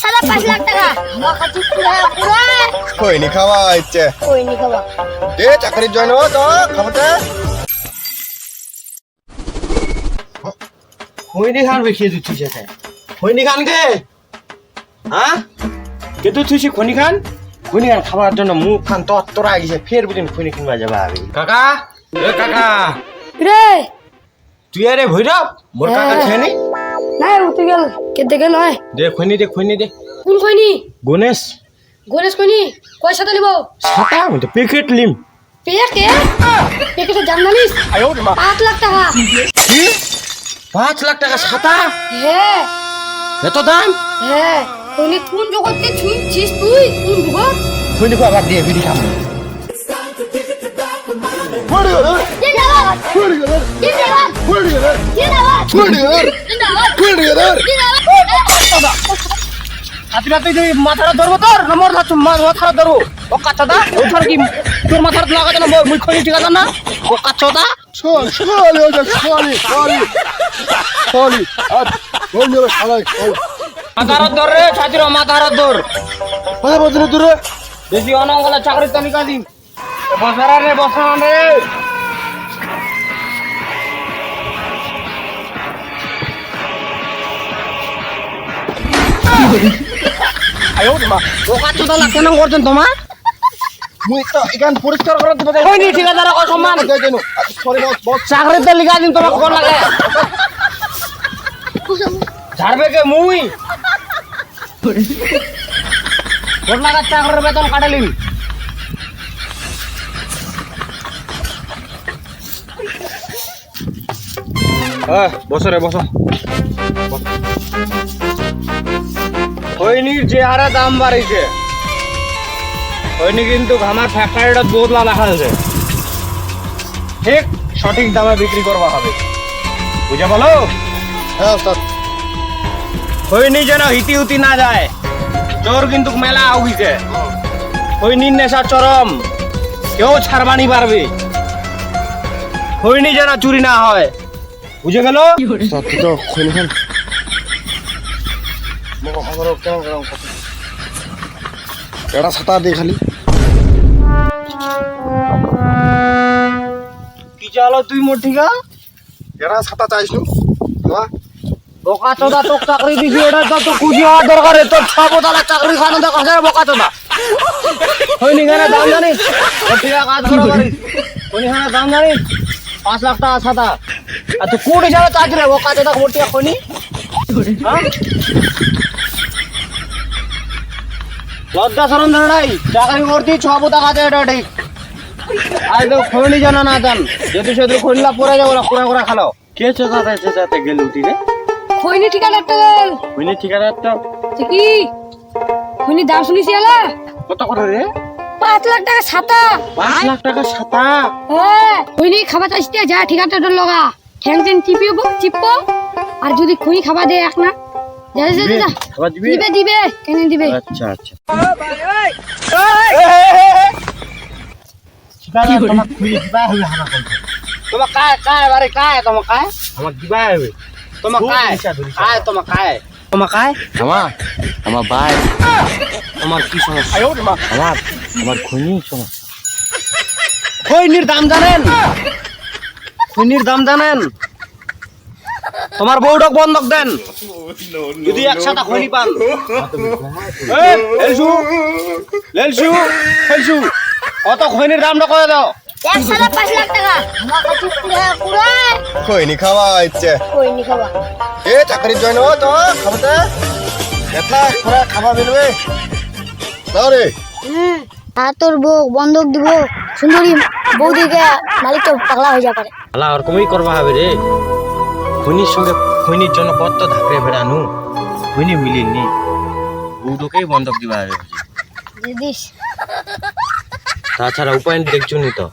সালা 5 লাখ টাকা আমার কাছে পুরো খৈনি খাওয়া ইচ্ছে কই নি খাবা দে চাকরি জয়েন হো তো খাবতে খৈনি খান বেশি দিচ্ছি সেটা খৈনি খান কে হ্যাঁ কিন্তু তুই খৈনি খান খাবার জন্য মুখ খান তোরা গেছে ফের বুঝিন খৈনি কিনবা যাবা আমি কাকা এ কাকা রে তুই আরে ভৈরব মোর কাকা ছেনি না উঠে গেল কেতে গেল হয় দে খৈনি দে কোন কইনি গণেশ গণেশ কইনি কয় সাথে নিব ছাতা আমি তো প্যাকেট লিম পেকে পেকে দাম জানিস 5 লাখ টাকা কি 5 লাখ টাকা ছাতা হ্যাঁ এত দাম হ্যাঁ কইনি কোন জগতে ছুঁইছিস তুই কোন জগৎ খৈনি খাবার দিয়ে বিড়ি খাম জিন্দাবাদ জিন্দাবাদ জিন্দাবাদ হাতি রাতে তুই মাথাটা ধরবো তোর না মোর মাথাটা ধরবো ও কাচ্চাদা ও ছাড় কি তোর মাথাটা লাগাতে না মুই খৈনি ঠিক আছে না ও কাচ্চাদা সরি আর কোন জোরে শালা মাথার ধর রে ছাতির মাথার ধর কথা বলছিস দূরে বেশি অনঙ্গলা চাকরি তালিকা দিন বসারা রে ও কাচ্চাদা লাগতে না করছেন তোমার মুই তো এখান পরিষ্কার করে দেব খৈনি ঠিকাদার সম্মান সরি বস চাকরি তালিকা দিন তোমার কোন লাগে ঝাড়বে কে মুই কোন লাগা চাকরির বেতন কাটালিম বসো রে বসো খৈনির যে হারে দাম বাড়িছে খৈনি কিন্তু আমার ফ্যাক্টরিটা বদলা রাখা আছে ঠিক সঠিক দামে বিক্রি করবা হবে বুঝে বলো হ্যাঁ ওস্তাদ খৈনি যেন হিতি না যায় চোর কিন্তু মেলা হইছে খৈনির নেশা চরম কেউ ছাড়বানি পারবে খৈনি যেন চুরি না হয় বুঝে গেল ওস্তাদ তুই তো খৈনি খান আমার কেমন এটা ছাতা দে খালি কি চালো তুই মোর ঠিকা এটা ছাতা চাইছু বাবা বোকা চোদা তোর চাকরি দিবি এটা তো খুশি হওয়ার দরকার তোর ছবতলা চাকরি খানো দেখা যায় বোকা চোদা খৈনি খানে দাম জানিস ওর ঠিকা কাজ করে পারিস খৈনি খানে দাম জানিস 5 লাখ টাকা ছাতা আর তুই কোটি হিসাবে চাকরি রে বোকা চোদা মোর ঠিকা খৈনি হ্যাঁ লজ্জা শরম ধরে নাই চাকরি করতি ছবতা কাজে এটা ঠিক আর তো খৈনি জানা না জান যদি শুধু খৈনিলা পরে যাবো না পুরা খালো কে চেঁচাতে গেল উঠি রে কইনি ঠিকাদার তো গেল খৈনি ঠিকাদার তো ঠিকই কইনি দাম শুনিস এলা কত করে রে 5 লাখ টাকা ছাতা 5 লাখ টাকা ছাতা হ্যাঁ কইনি খাবার চাইতে যা ঠিকাদার লগা ঠ্যাং ঠ্যাং চিপো আর যদি কইনি খাবার দে এক না যা খাবার দিবি দিবে কেন দিবে আচ্ছা তোমার খুলি দিবা হবে হানা করতে তোমার কায় বারে কায় তোমার কায় আমার দিবা হবে তোমার কায় তোমার কায় আমার ভাই তোমার কি সমস্যা আমার খৈনি সমস্যা খৈনির দাম জানেন তোমার বউডক বন্ধক দেন যদি একসাথে খৈনি পান লেলসু কত খৈনির দামটা করে দাও এক সালা 5 লাখ টাকা আমার কাছে পুরো খৈনি খাওয়া ইচ্ছে কইনি খাবা এ চাকরি জয়েন হো তো খাবতে এতলা পুরা খাবার মিলবে দাও রে আর তোর বউ বন্ধক দিব সুন্দরী বউ দিকে মালিক তো পাগলা হয়ে যাবে আলা আর কমই করবা হবে রে খৈনির সঙ্গে খৈনির জন্য কত ধাকরে বেড়ানো খৈনি মিলিনি বউডকেই বন্ধক দিবা হবে দিদিস তাছাড়া উপায় দেখছো নি তো